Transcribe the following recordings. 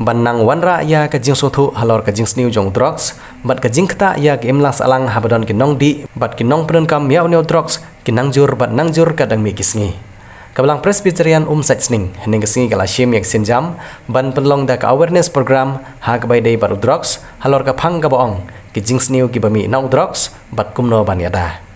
Banang wanra ya ka jing sothu halor ka jing sniu jong drugs bat ka jing kta ya ka imlang salang habadon ki nong di bat ki nong pren kam miau neo drugs ki nangjur bat nangjur kadang mi kisngi kabelang Presbyterian Satsning hening kisngi kala shim yak sinjam ban penlong da ka awareness program ha ka bai dei baru drugs halor ka phang ka baong ki jing sniu ki bami nau drugs bat kumno ban yada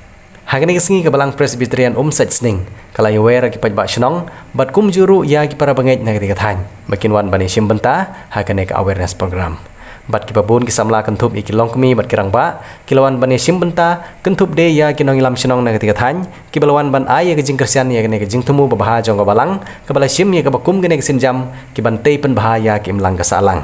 hagani kisngi kabelang Presbyterian Satsning kala yawera ki pajba shnong bat kum juru ya ki para bangai na ketika than makin wan bani simbenta hagane ka awareness program bat ki babun ki samla kentup iki longkmi bat kirang ba kilawan bani simbenta kentup de ya ki nong ilam shnong na ketika than ki balawan ban ay ka jing kersian ya gane ka jing tumu babaha jong balang ka bala sim ya ka bakum gane ka sinjam ki ban tei pen bahaya ki imlang ka salang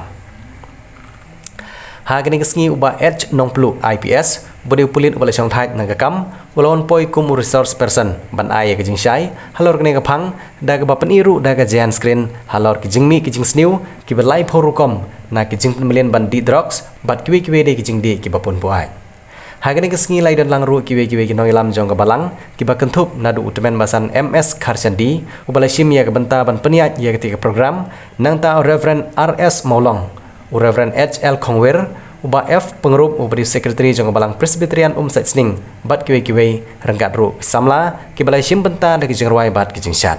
hagani kisngi uba edge nong plu IPS bodi pulit ubala syong thai nagakam ulawon poi kum resource person ban ay ka jing shai halor kene ka phang da ka bapan iru da ka jan screen halor ki jingmi ki jing sniu ki berlai phorukom na ki jing million ban di drugs bat kiwe kiwe de ki jing de ki bapun puai hagani kisngi lai dan langru kiwe kiwe ki noilam jong ka balang ki bakentup nadu utmen basan MS Kharchandi ubala shim ya ka benta ban peniat ya ketika program nang ta Reverend RS Maulong Reverend HL Kongwer uba F pengerup ubadi sekretari jong balang Presbyterian Satsning bat kiwe kiwe rengkat ru samla ki balai sim benta da ki jing ruai bat ki jing syat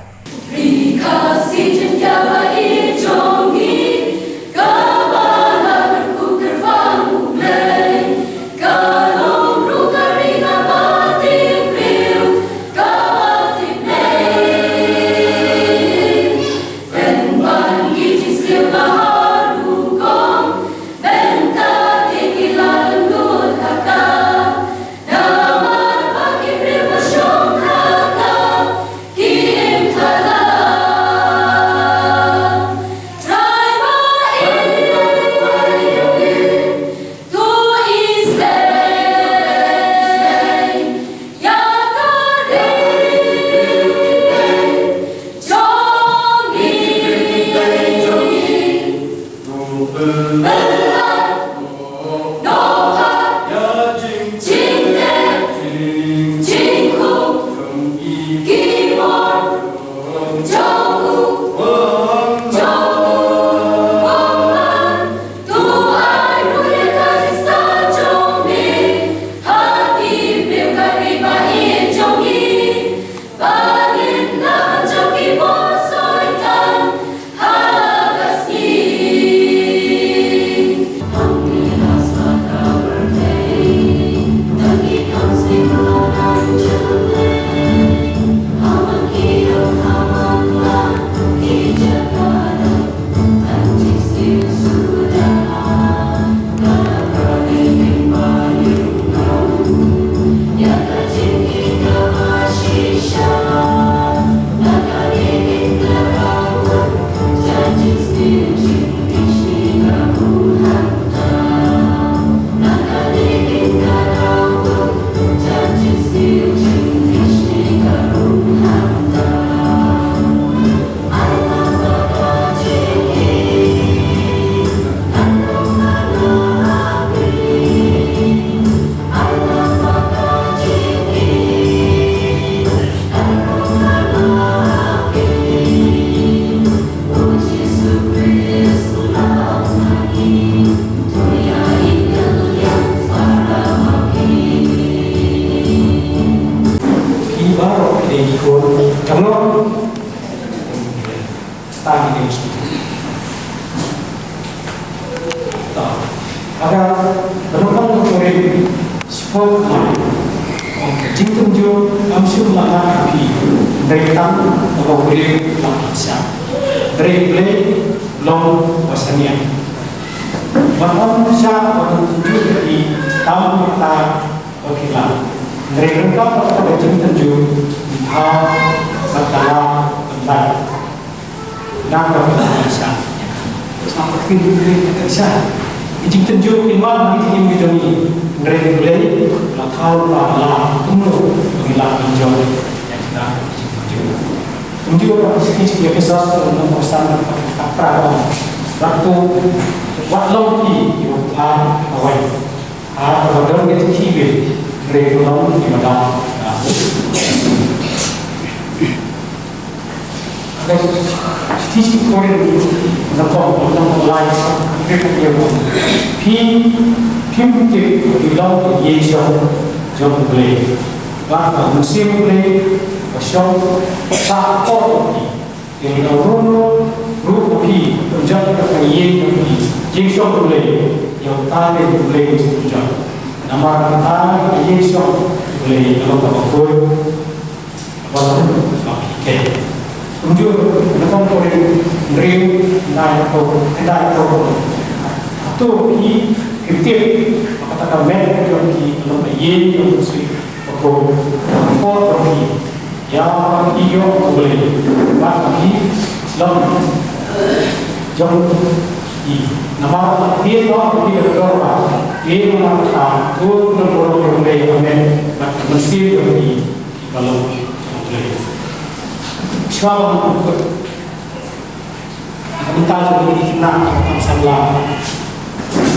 teaching Korean the life phim thì lâu thì dễ trong play và museum play và show sa có thì nó luôn lúc khi trong cái gì thì show play yang ta để play trong nama ta dễ show play nó có khối và cái unjuk menonton Korean dream dan tu kritik katakan mereka yang lebih yen yang mesti perform yang iyo boleh bagi Islam jom nama dia tahu dia berdoa dia mengatakan tu berdoa boleh amen mesti di kalau Syawal minta jadi kenal masalah.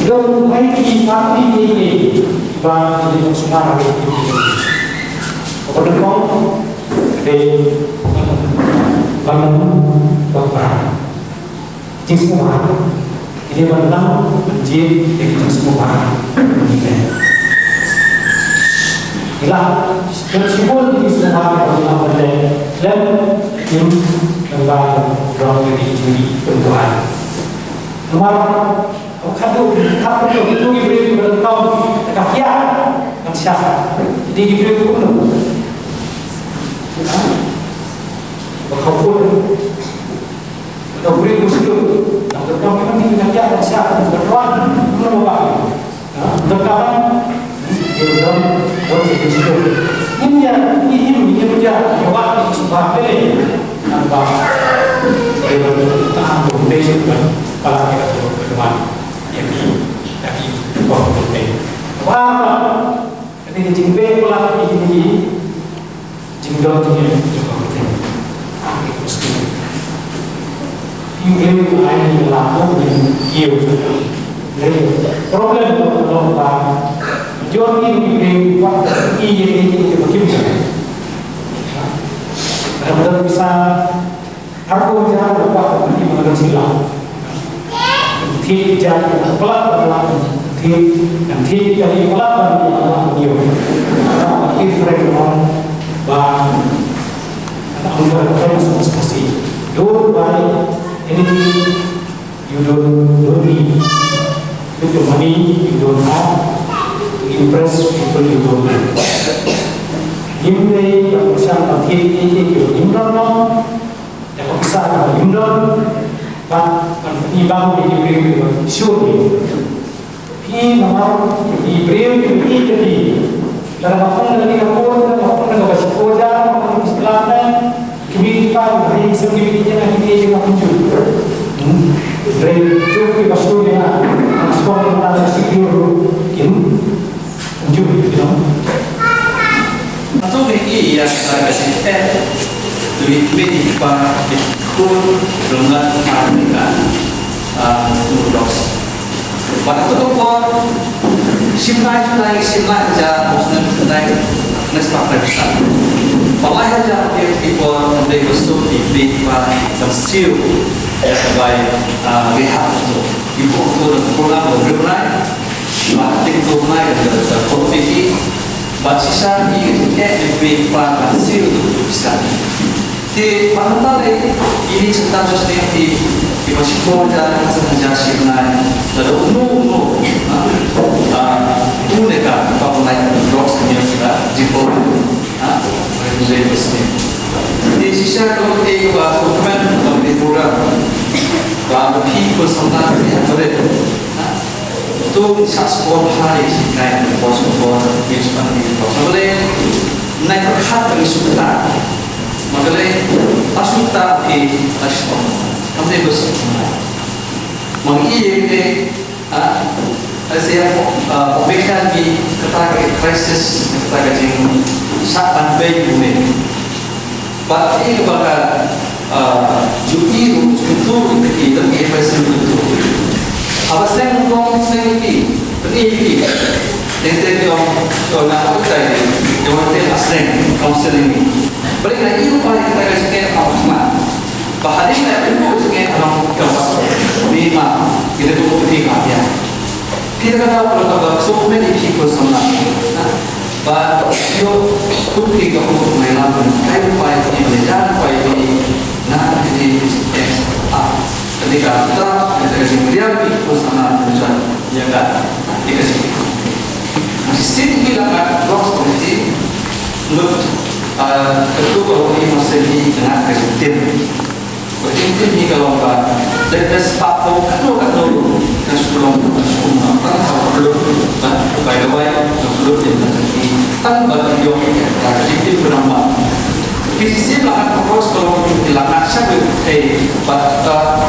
Dong lagi mati ini bang di Sumatera itu. Kemudian kau di Bandung Bapak Cismua ini Bandung menjadi di Cismua ini. Ila tersebut di Cismua adalah dan yang membangun orang ini perempuan. Nomor kado itu diberi bertahun kafia dan siapa? Jadi diberi penuh. Berkabul, beri muslim. Dan berkawan ini kafia dan siapa? Berkawan menolak. Berkawan di dalam muslim. Ini dia jawab sebuah pilihan tanpa tahan berdiri pada kita berdebat yang dari orang berbeda. Wah, ketika jingbe pulang ini jingdong juga berbeda. Mesti Inggris lain laku dan kiu. Jadi problem kalau John ini waktu ini bagaimana? Kalau bisa aku jangan lupa nanti mengenai silam. Nanti jadi pelak nanti jadi pelak nanti Allah dia. Nanti mereka bah antara kita seperti don't buy anything you don't need. With your money you don't have. Impress people you don't know. Imre yang bersama kita itu imron yang besar imron, kan ibang diberi syur. Ini nama diberi ini jadi. Dalam apa yang kita baca koja, Islamnya, kebijakan hari sebelumnya ini juga muncul. Dari itu kita sudah masuk dalam siklus ini. Atau bagi yang kasih lebih pada ikut dengan Amerika Ortodoks. Pada itu pun simpai aja muslim tentang nespa besar. Pemain aja people they also di pada masjid yang terbaik lihat itu ibu itu pulang berbunyi. Batik tu mai ke kopi baca ini lebih pada hasil bisa. Di mana ini tentang sesuatu di masih kerja sengaja siapa lalu unu mereka apa naik terus yang kita jemput mereka bersih. Di sisi kalau kita dokumen atau di program kalau people sometimes yang boleh tu sahaja hari naik bos seperti itu. Sebelum naik kat dari suka, makanya asuka di asal. Kami bos. Mengiyi ke, saya pemikiran di kata krisis kata jeng saat bayi ini. Tapi kepada judi itu kita investasi itu. Apa saya ngomong saya ini yang kalau nak kita yang mana asreng counseling ini. Balik lagi upaya kita kasih apa semua. Bahari na itu sebagai orang keempat lima kita tu tiga ya. Kita kata kalau kalau so many people sama, but you tu tiga pun mereka pun kayu pai ini belajar pai ini nak jadi ketika kita kemudian people sama belajar jaga dikasih. Masih sini kita terus komisi look ketua komisi masih di tengah kesulitan. Mungkin ni kalau dari sepatu ketua kan sebelum kan sebelum baik-baik sebelum jadi kan bagi yang jadi bernama kisah lah propose kalau hilang siapa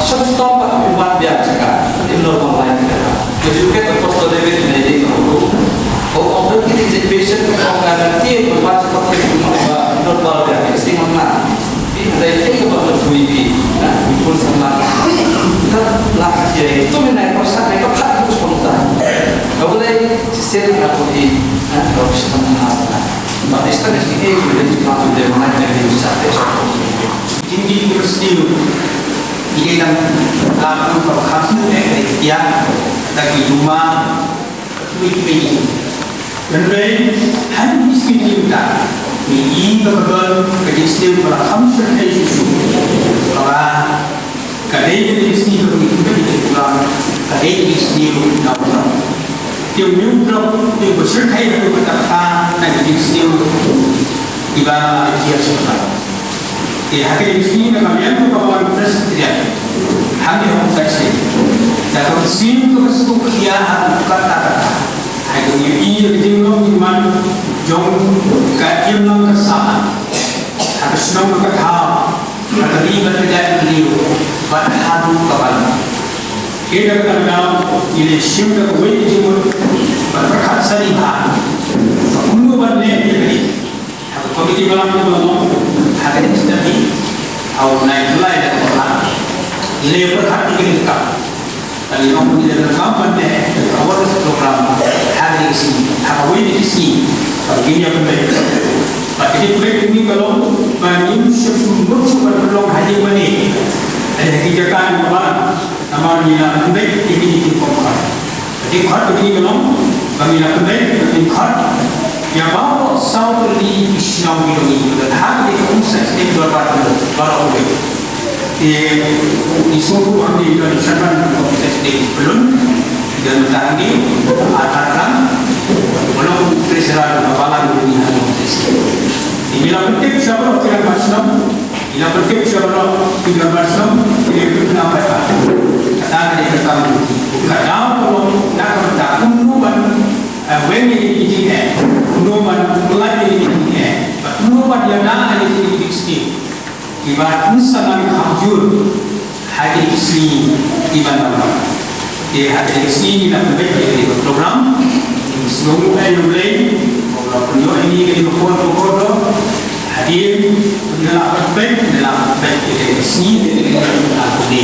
short umat biasa kan ini normal lain kan jadi kita propose David ini kalau untuk kita situation kalau garanti berbaca seperti normal biasa sih mana dari itu kalau berbunyi, pun sama lah jadi itu menaik perasaan mereka tak itu spontan. Kalau dari sistem rapori, kalau sistem apa, tapi sistem ini sudah dibangun dari mana dari wisata. Tinggi peristiwa, ini kan lalu perkhidmatan dari dia dari rumah ini. Dan dari hal miskin juga. Ini betul kejadian berhamsur Yesus. Karena kejadian ini begitu pulang kejadian ini benar. Dia menyuruh dia bersertai dengan kata-kata dan kejadian tiba dia sudah. Dia kejadian ini kami yang berbawa presiden. Kami harus saksi. Dan kejadian itu dia kata-kata. Itu ini kejadian iman jom kajian nang kesana harus nang berkata terlibat tidak beliau berhadu kawan kita kenal ini siapa kau jemur berkat sarihan kamu berdaya jadi komiti malam itu hari ini tadi awal naik mulai dari orang ini berkat ini tak kali kamu tidak terkampung deh awal program hari ini awal ini begini apa baik. Jadi baik ini kalau manusia semua berlong haji mana ada kebijakan apa namanya baik ini dipakai. Jadi khad begini kalau kami nak baik ini khad yang bawa sahaja di Islam ini dan hari ini usaha ini berapa baik. Di semua hari ini saya usaha ini belum dan tadi akan belum presiden kepala dunia ini lah penting siapa tidak masuk ini lah penting siapa tidak masuk ini pun apa kata dia kata kata kalau nak kata kunuban wengi ini kunuban mulai ini kunuban yang nak ini dikisi ibarat insan yang hajur hadir isli ibarat di hadir isli ini lah penting program sebelum mulai program ini kita berfoto hadir dalam aspek dari sini dari